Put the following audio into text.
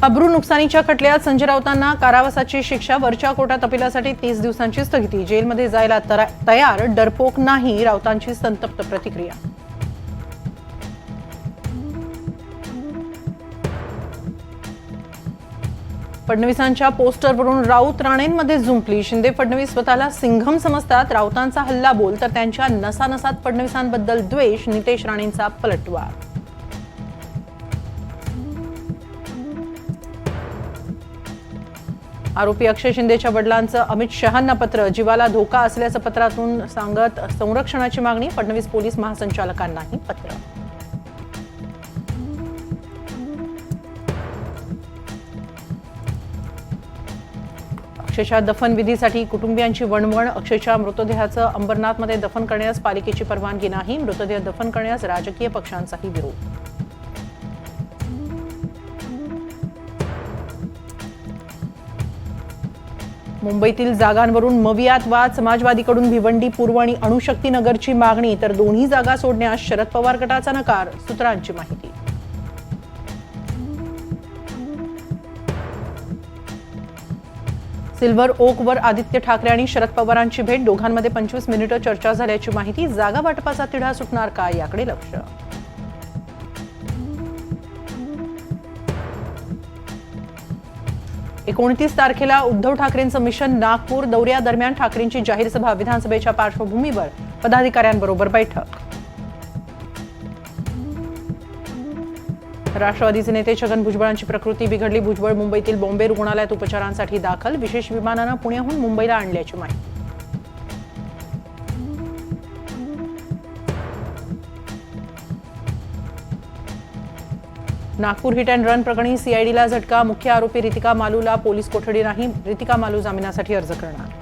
अब्रू नुकसानीच्या खटल्यात संजय राऊतांना कारावासाची शिक्षा, वरच्या कोर्टात अपिलासाठी 30 दिवसांची स्थगिती, जेलमध्ये जायला तयार, डरपोक नाही, राऊतांची संतप्त प्रतिक्रिया. फडणवीसांच्या पोस्टरवरून राऊत राणेंमध्ये जुंपली. शिंदे फडणवीस स्वतःला सिंघम समजतात. राऊतांचा हल्ला बोल तर त्यांच्या नसानसात फडणवीसांबद्दल द्वेष. नितेश राणेंचा पलटवार. आरोपी अक्षय शिंदेच्या वडिलांचं अमित शहांना पत्र, जीवाला धोका असल्याचं पत्रातून सांगत संरक्षणाची मागणी. फडणवीस पोलीस महासंचालकांनाही पत्र. अक्षयच्या दफनविधीसाठी कुटुंबियांची वणवण. अक्षयच्या मृतदेहाचं अंबरनाथमध्ये दफन करण्यास पालिकेची परवानगी नाही. मृतदेह दफन करण्यास राजकीय पक्षांचाही विरोध. मुंबईतील जागांवरून मवियात वाद. समाजवादीकडून भिवंडी, पूर्व आणि अणुशक्ती नगरची मागणी, तर दोन्ही जागा सोडण्यास शरद पवार गटाचा नकार. सूत्रांची माहिती. सिल्व्हर ओकवर आदित्य ठाकरे आणि शरद पवारांची भेट. दोघांमध्ये 25 मिनिटं चर्चा झाल्याची माहिती. जागा वाटपाचा तिढा सुटणार का, याकडे लक्ष. 29 तारखेला उद्धव ठाकरेंचं मिशन नागपूर. दौऱ्यादरम्यान ठाकरेंची जाहीर सभा. विधानसभेच्या पार्श्वभूमीवर पदाधिकाऱ्यांबरोबर बैठक. राष्ट्रवादीचे नेते छगन भुजबळांची प्रकृती बिघडली. भुजबळ मुंबईतील बॉम्बे रुग्णालयात उपचारांसाठी दाखल. विशेष विमानानं पुण्याहून मुंबईला आणल्याची माहिती. नागपूर हिट अँड रन प्रकरणी सीआयडीला झटका. मुख्य आरोपी रितिका मालूला पोलीस कोठडी नाही. रितिका मालू जामिनासाठी अर्ज करणार.